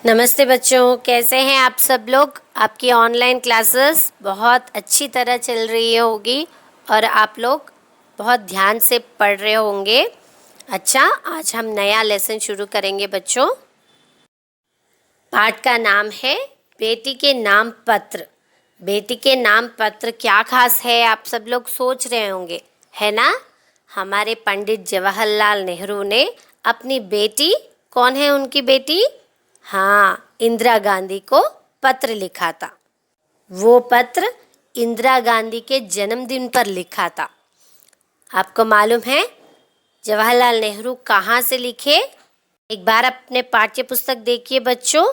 नमस्ते बच्चों, कैसे हैं आप सब लोग। आपकी ऑनलाइन क्लासेस बहुत अच्छी तरह चल रही होगी और आप लोग बहुत ध्यान से पढ़ रहे होंगे। अच्छा, आज हम नया लेसन शुरू करेंगे बच्चों। पाठ का नाम है बेटी के नाम पत्र। बेटी के नाम पत्र क्या खास है, आप सब लोग सोच रहे होंगे, है ना। हमारे पंडित जवाहरलाल नेहरू ने अपनी बेटी, कौन है उनकी बेटी, हाँ, इंदिरा गांधी को पत्र लिखा था। वो पत्र इंदिरा गांधी के जन्मदिन पर लिखा था। आपको मालूम है जवाहरलाल नेहरू कहाँ से लिखे। एक बार अपने पाठ्य पुस्तक देखिए बच्चों।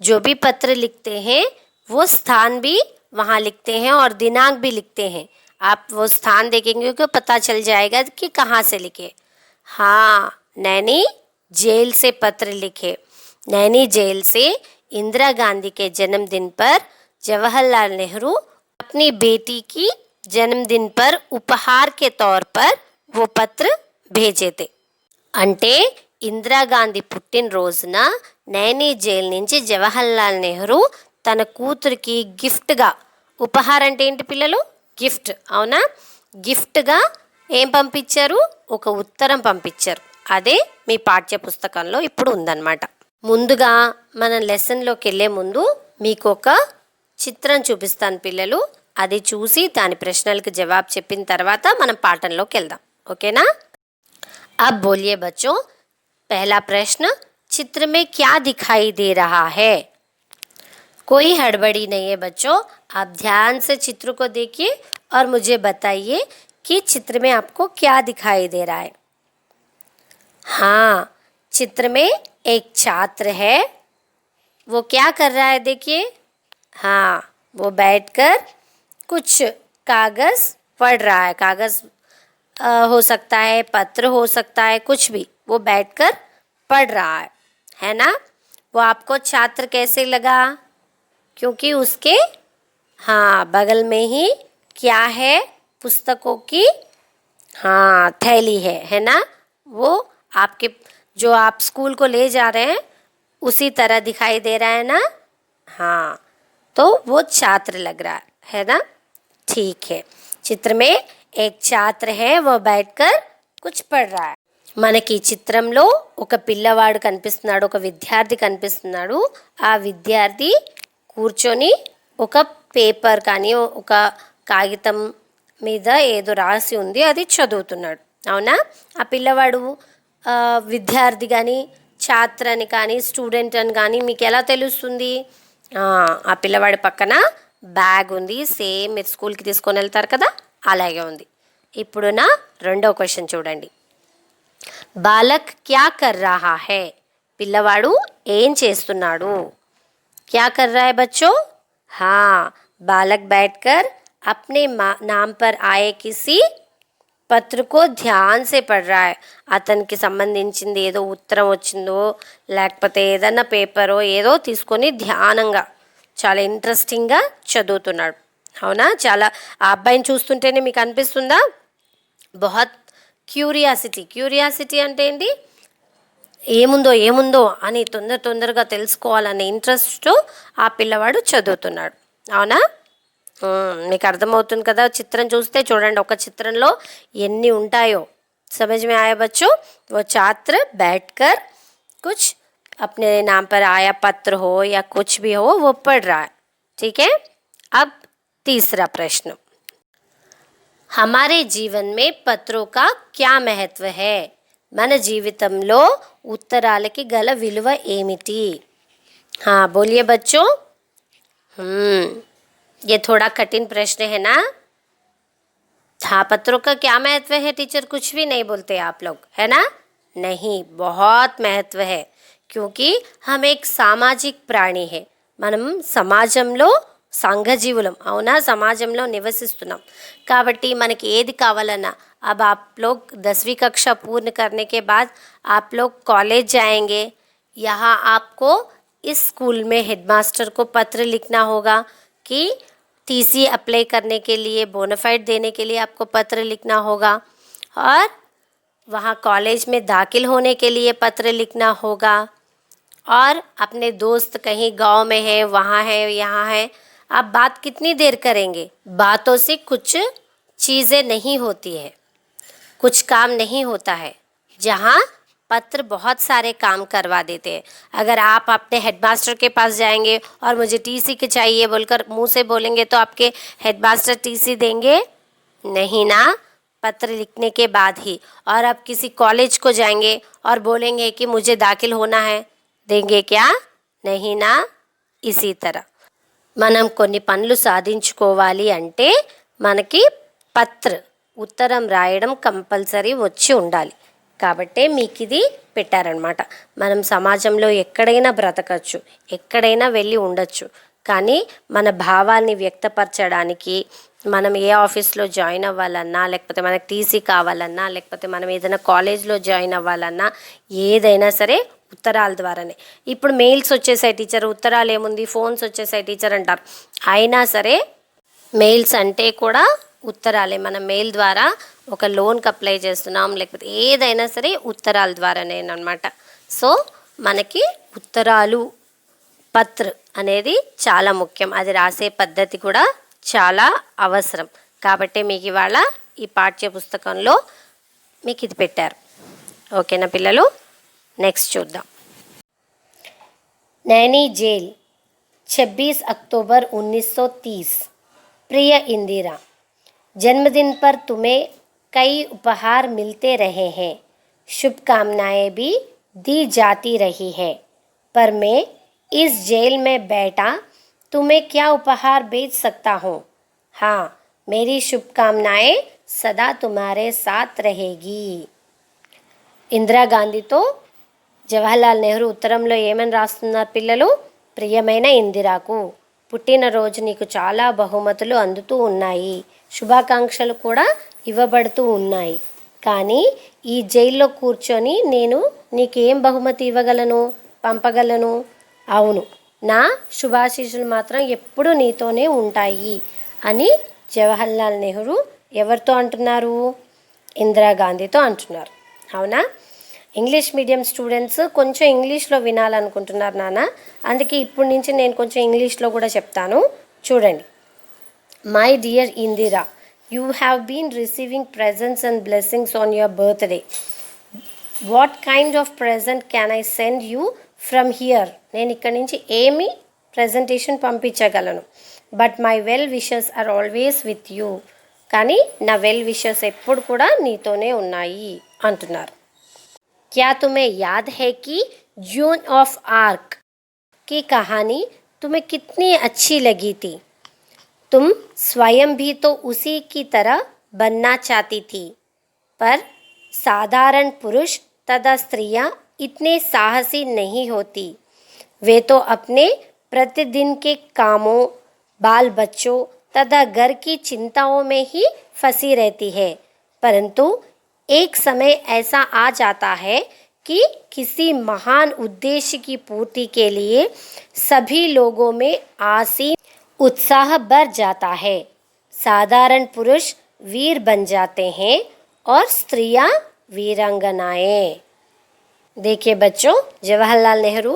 जो भी पत्र लिखते हैं वो स्थान भी वहाँ लिखते हैं और दिनांक भी लिखते हैं। आप वो स्थान देखेंगे तो पता चल जाएगा कि कहाँ से लिखे। हाँ, नैनी जेल से पत्र लिखे। नैनी जेल से इंदिरा गांधी के जन्मदिन पर जवाहरलाल नेहरू अपनी बेटी की जन्मदिन पर उपहार के तौर पर वो पत्र भेजे थे। అంటే ఇందిరాగాంధీ పుట్టినరోజున నైనీ జైల్ నుంచి జవహర్లాల్ నెహ్రూ తన కూతురికి గిఫ్ట్గా, ఉపహారం అంటే ఏంటి పిల్లలు, గిఫ్ట్, అవునా, గిఫ్ట్గా ఏం పంపించారు, ఒక ఉత్తరం పంపించారు. అదే మీ పాఠ్య పుస్తకంలో ఇప్పుడు ఉందన్నమాట. ముందుగా మనం లెసన్లోకి వెళ్ళే ముందు మీకు ఒక చిత్రం చూపిస్తాను పిల్లలు. అది చూసి దాని ప్రశ్నలకు జవాబు చెప్పిన తర్వాత మనం పాఠంలోకి వెళ్దాం, ఓకేనా। अब बोलिए बच्चों, पहला प्रश्न, चित्र में क्या दिखाई दे रहा है। कोई हड़बड़ी नहीं है बच्चों, आप ध्यान से चित्र को देखिए और मुझे बताइए कि चित्र में आपको क्या दिखाई दे रहा है। हाँ, चित्र में एक छात्र है। वो क्या कर रहा है देखिए। हाँ, वो बैठकर कुछ कागज़ पढ़ रहा है। कागज़ हो सकता है, पत्र हो सकता है, कुछ भी, वो बैठकर पढ़ रहा है ना। वो आपको छात्र कैसे लगा, क्योंकि उसके हाँ बगल में ही क्या है, पुस्तकों की हाँ थैली है ना। वो आपके जो आप स्कूल को ले जा रहे हैं उसी तरह दिखाई दे रहा है ना। हाँ, तो वो छात्र लग रहा है ना। ठीक है, चित्र में एक छात्र है, वो बैठकर कुछ पढ़ रहा है। మనకి ఈ చిత్రంలో ఒక పిల్లవాడు కనిపిస్తున్నాడు, ఒక విద్యార్థి కనిపిస్తున్నాడు. ఆ విద్యార్థి కూర్చొని ఒక పేపర్ కానీ ఒక కాగితం మీద ఏదో రాసి ఉంది, అది చదువుతున్నాడు, అవునా. ఆ పిల్లవాడు విద్యార్థి కానీ ఛాత్ర అని కానీ స్టూడెంట్ అని కానీ మీకు ఎలా తెలుస్తుంది. ఆ పిల్లవాడి పక్కన బ్యాగ్ ఉంది, సేమ్ మీరు స్కూల్కి తీసుకొని వెళ్తారు కదా, అలాగే ఉంది. ఇప్పుడు నా రెండో క్వశ్చన్ చూడండి. బాలక్ క్యా కర్ రహా హై, పిల్లవాడు ఏం చేస్తున్నాడు. क्या कर रहा है बच्चों, हाँ, बालक बैठकर अपने नाम पर आए किसी పత్ర को ధ్యాన్ से पढ़ रहा है. అతనికి సంబంధించింది ఏదో ఉత్తరం వచ్చిందో లేకపోతే ఏదన్నా పేపరో ఏదో తీసుకొని ధ్యానంగా చాలా ఇంట్రెస్టింగ్గా చదువుతున్నాడు, అవునా. చాలా ఆ అబ్బాయిని చూస్తుంటేనే మీకు అనిపిస్తుందా, బహుత్ క్యూరియాసిటీ అంటే ఏంటి, ఏముందో అని తొందరగా తెలుసుకోవాలనే ఇంట్రెస్ట్తో ఆ పిల్లవాడు చదువుతున్నాడు, అవునా. మీకు అర్థమవుతుంది కదా, చిత్రం చూస్తే చూడండి, ఒక చిత్రంలో ఎన్ని ఉంటాయో. समझ में आया बच्चों। वो छात्र बैठकर कुछ अपने नाम पर आया पत्र हो या कुछ भी हो वो पढ़ रहा है, ठीक है। अब तीसरा प्रश्न, हमारे जीवन में पत्रों का क्या महत्व है, మన జీవితంలో ఉత్తరాలకి గల విలువ ఏమిటి. हाँ बोलिए बच्चों। ये थोड़ा कठिन प्रश्न है ना। हाँ, पत्रों का क्या महत्व है टीचर, कुछ भी नहीं बोलते आप लोग, है ना। नहीं, बहुत महत्व है, क्योंकि हम एक सामाजिक प्राणी है. మనం సమాజంలో సంఘజీవులం, అవునా, సమాజంలో నివసిస్తున్నాం కాబట్టి మనకి ఏది కావాలన్నా. अब आप लोग 10वीं कक्षा पूर्ण करने के बाद आप लोग कॉलेज जाएंगे. यहाँ आपको इस स्कूल में हेडमास्टर को पत्र लिखना होगा कि टीसी अप्लाई करने के लिए, बोनाफाइड देने के लिए आपको पत्र लिखना होगा. और वहाँ कॉलेज में दाखिल होने के लिए पत्र लिखना होगा. और अपने दोस्त कहीं गांव में है, वहाँ है, यहाँ है, आप बात कितनी देर करेंगे? बातों से कुछ चीज़ें नहीं होती है, कुछ काम नहीं होता है, जहाँ पत्र बहुत सारे काम करवा देते हैं। अगर आप अपने हेडमास्टर के पास जाएंगे और मुझे टीसी के चाहिए बोलकर मुंह से बोलेंगे तो आपके हेडमास्टर टीसी देंगे नहीं ना, पत्र लिखने के बाद ही। और आप किसी कॉलेज को जाएंगे और बोलेंगे कि मुझे दाखिल होना है, देंगे क्या? नहीं ना। इसी तरह మనం కొన్ని పనులు సాధించుకోవాలి అంటే మనకి పత్ర ఉత్తరం రాయడం కంపల్సరీ వచ్చి ఉండాలి. కాబట్టే మీకు ఇది పెట్టారనమాట. మనం సమాజంలో ఎక్కడైనా బ్రతకచ్చు, ఎక్కడైనా వెళ్ళి ఉండొచ్చు, కానీ మన భావాల్ని వ్యక్తపరచడానికి మనం ఏ ఆఫీస్లో జాయిన్ అవ్వాలన్నా, లేకపోతే మనకు టీసీ కావాలన్నా, లేకపోతే మనం ఏదైనా కాలేజ్లో జాయిన్ అవ్వాలన్నా, ఏదైనా సరే ఉత్తరాల ద్వారానే. ఇప్పుడు మెయిల్స్ వచ్చేసాయి టీచర్, ఉత్తరాలు ఏముంది, ఫోన్స్ వచ్చేసాయి టీచర్ అంటారు. అయినా సరే మెయిల్స్ అంటే కూడా ఉత్తరాలే. మనం మెయిల్ ద్వారా ఒక లోన్కి అప్లై చేస్తున్నాం, లేకపోతే ఏదైనా సరే ఉత్తరాల ద్వారానేనమాట. సో మనకి ఉత్తరాలు, పత్ర అనేది చాలా ముఖ్యం. అది రాసే పద్ధతి కూడా చాలా అవసరం. కాబట్టి మీకు ఇవాళ ఈ పాఠ్య పుస్తకంలో మీకు ఇది పెట్టారు. ఓకేనా పిల్లలు? నెక్స్ట్ చూద్దాం. नैनी जेल 26 अक्टूबर 1930. प्रिय इंदिरा, जन्मदिन पर तुम्हें कई उपहार मिलते रहे हैं, शुभकामनाएं भी दी जाती रही है, पर मैं इस जेल में बैठा तुम्हें क्या उपहार भेज सकता हूँ? हाँ, मेरी शुभकामनाएं सदा तुम्हारे साथ रहेगी. ఇందిరా గాంధీతో జవహర్లాల్ నెహ్రూ ఉత్తరంలో ఏమని రాస్తున్నారు పిల్లలు? ప్రియమైన ఇందిరాకు, పుట్టినరోజు నీకు చాలా బహుమతులు అందుతూ ఉన్నాయి, శుభాకాంక్షలు కూడా ఇవ్వబడుతూ ఉన్నాయి, కానీ ఈ జైల్లో కూర్చొని నేను నీకేం బహుమతి ఇవ్వగలను, పంపగలను? అవును, నా శుభాశీస్సులు మాత్రం ఎప్పుడూ నీతోనే ఉంటాయి అని జవహర్లాల్ నెహ్రూ ఎవరితో అంటున్నారు? ఇందిరాగాంధీతో అంటున్నారు. అవునా? ఇంగ్లీష్ మీడియం స్టూడెంట్స్ కొంచెం ఇంగ్లీష్లో వినాలనుకుంటున్నారు నాన్న, అందుకే ఇప్పటి నుంచి నేను కొంచెం ఇంగ్లీష్లో కూడా చెప్తాను. చూడండి. My dear Indira, you have been receiving presents and blessings on your birthday. What kind of present can I send you from here? నేను ఇక్కడి నుంచి ఏమి ప్రజెంటేషన్ పంపించగలను? But my well wishes are always with you. కానీ నా well wishes ఎప్పుడు కూడా నీతోనే ఉన్నాయి అంటున్నారు. क्या तुम्हें याद है कि जून ऑफ आर्क की कहानी तुम्हें कितनी अच्छी लगी थी? तुम स्वयं भी तो उसी की तरह बनना चाहती थी, पर साधारण पुरुष तथा स्त्रियां इतने साहसी नहीं होती. वे तो अपने प्रतिदिन के कामों, बाल बच्चों तथा घर की चिंताओं में ही फंसी रहती है, परंतु एक समय ऐसा आ जाता है कि किसी महान उद्देश्य की पूर्ति के लिए सभी लोगों में आसीन उत्साह बढ़ जाता है. साधारण पुरुष वीर बन जाते हैं और स्त्रियां वीरांगनाएं. देखिए बच्चों, जवाहरलाल नेहरू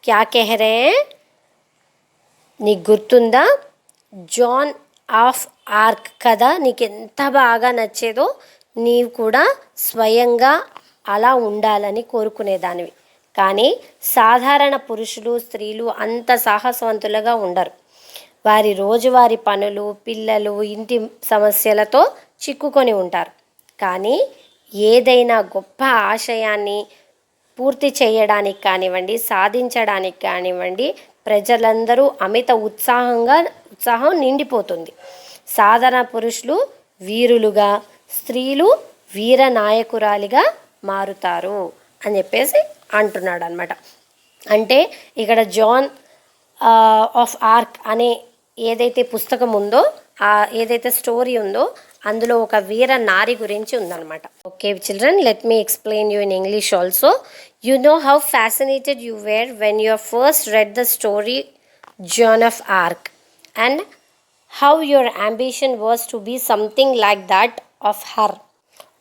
क्या कह रहे हैं? నీకు గుర్తుందా? జాన్ ఆఫ్ ఆర్క్ కథ నీకు ఎంత బాగా నచ్చేదో, నీవు కూడా స్వయంగా అలా ఉండాలని కోరుకునేదానివి. కానీ సాధారణ పురుషులు, స్త్రీలు అంత సాహసవంతులుగా ఉండరు. వారి రోజువారి పనులు, పిల్లలు, ఇంటి సమస్యలతో చిక్కుకొని ఉంటారు. కానీ ఏదైనా గొప్ప ఆశయాన్ని పూర్తి చేయడానికి కానివ్వండి, సాధించడానికి కానివ్వండి, ప్రజలందరూ అమిత ఉత్సాహం నిండిపోతుంది. సాధారణ పురుషులు వీరులుగా, స్త్రీలు వీర నాయకురాలిగా మారుతారు అని చెప్పేసి అంటున్నాడు అనమాట. అంటే ఇక్కడ జాన్ ఆఫ్ ఆర్క్ అనే ఏదైతే పుస్తకం ఉందో, ఏదైతే స్టోరీ ఉందో, అందులో ఒక వీర నారి గురించి ఉందన్నమాట. Okay children, let me explain you in English also. You know how fascinated you were when you first read the story Joan of Arc, and how your ambition was to be something like that of her.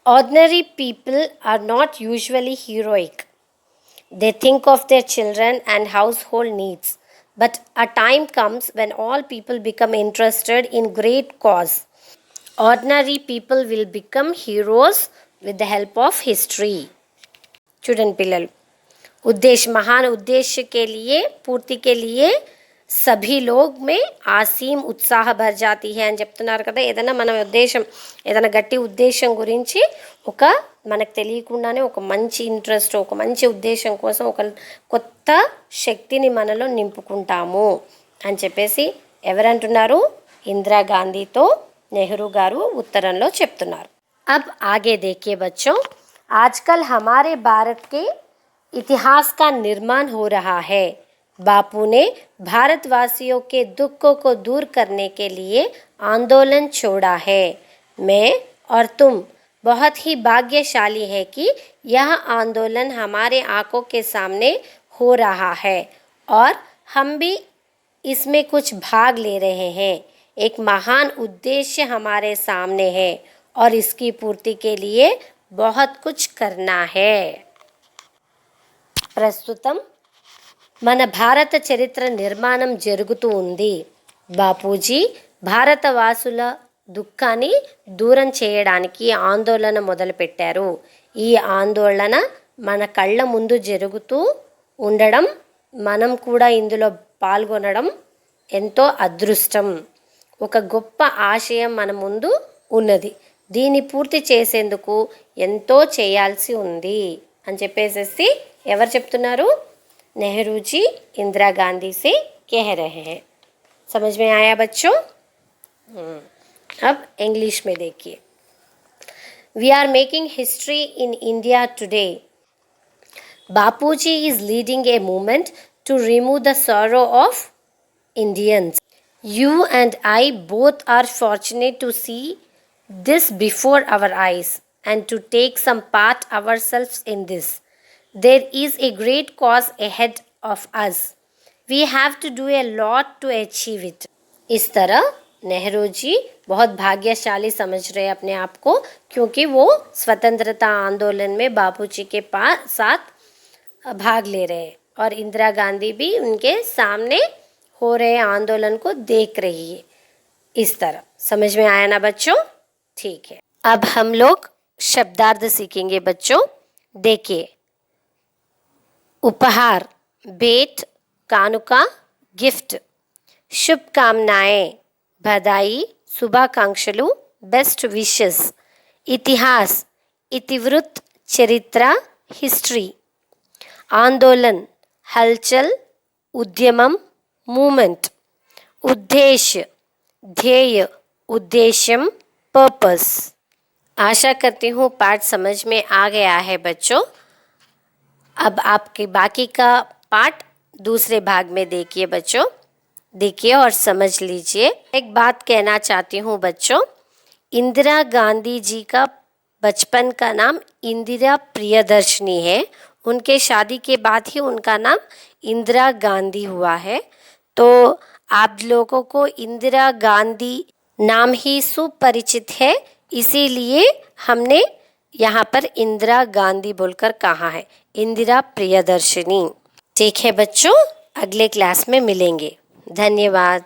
Ordinary people are not usually heroic. They think of their children and household needs. But a time comes when all people become interested in great cause. Ordinary people will become heroes with the help of history. చూడండి పిల్లలు, उद्देश्य महान उद्देश्य के लिए पूर्ति के लिए सभी लोग में ఆసీం ఉత్సాహ భర్ జాతి హై అని చెప్తున్నారు కదా. ఏదైనా మన ఉద్దేశం, ఏదైనా గట్టి ఉద్దేశం గురించి ఒక మనకు తెలియకుండానే ఒక మంచి ఇంట్రెస్ట్, ఒక మంచి ఉద్దేశం కోసం ఒక కొత్త శక్తిని మనలో నింపుకుంటాము అని చెప్పేసి ఎవరంటున్నారు? ఇందిరాగాంధీతో నెహ్రూ గారు ఉత్తరంలో చెప్తున్నారు. अब आगे देखिए बच्चों, आजकल हमारे भारत के इतिहास का निर्माण हो रहा है. बापू ने भारतवासियों के दुखों को दूर करने के लिए आंदोलन छोड़ा है. मैं और तुम बहुत ही भाग्यशाली है कि यह आंदोलन हमारे आंखों के सामने हो रहा है और हम भी इसमें कुछ भाग ले रहे हैं. एक महान उद्देश्य हमारे सामने है और इसकी पूर्ति के लिए बहुत कुछ करना है. ప్రస్తుతం మన భారత చరిత్ర నిర్మాణం జరుగుతూ ఉంది. బాపూజీ భారతవాసుల దుఃఖాన్ని దూరం చేయడానికి ఆందోళన మొదలుపెట్టారు. ఈ ఆందోళన మన కళ్ళ ముందు జరుగుతూ ఉండడం, మనం కూడా ఇందులో పాల్గొనడం ఎంతో అదృష్టం. ఒక గొప్ప ఆశయం మన ముందు ఉన్నది. దీన్ని పూర్తి చేసేందుకు ఎంతో చేయాల్సి ఉంది అని చెప్పేసి ఎవరు చెప్తున్నారు? नेहरू जी इंदिरा गांधी से कह रहे हैं. समझ में आया बच्चों? अब इंग्लिश में देखिए. We are making history in India today. Bapuji is leading a movement to remove the sorrow of Indians. You and I both are fortunate to see this before our eyes and to take some part ourselves in this. There is a great cause ahead of us. We have to do a lot to achieve it. इस तरह नेहरू जी बहुत भाग्यशाली समझ रहे हैं अपने आप को, क्योंकि वो स्वतंत्रता आंदोलन में बापूजी के साथ भाग ले रहे हैं और इंदिरा गांधी भी उनके सामने हो रहे आंदोलन को देख रही है. इस तरह समझ में आया ना बच्चों? ठीक है, अब हम लोग शब्दार्थ सीखेंगे बच्चों. देखिए, उपहार, भेंट, कानुका, गिफ्ट, शुभकामनाएं, बधाई, शुभाकांक्षलु, बेस्ट विशेस, इतिहास, इतिवृत्त, चरित्र, हिस्ट्री, आंदोलन, हलचल, उद्यमम, मूवमेंट, उद्देश्य, ध्येय, उद्देश्यम, पर्पस. आशा करती हूँ पाठ समझ में आ गया है बच्चों. अब आपके बाकी का पाठ दूसरे भाग में देखिए बच्चों. देखिए और समझ लीजिए. एक बात कहना चाहती हूँ बच्चों, इंदिरा गांधी जी का बचपन का नाम इंदिरा प्रियदर्शनी है. उनके शादी के बाद ही उनका नाम इंदिरा गांधी हुआ है. तो आप लोगों को इंदिरा गांधी नाम ही सुपरिचित है, इसीलिए हमने यहाँ पर इंदिरा गांधी बोलकर कहा है, इंदिरा प्रियदर्शनी. ठीक है बच्चों, अगले क्लास में मिलेंगे. धन्यवाद.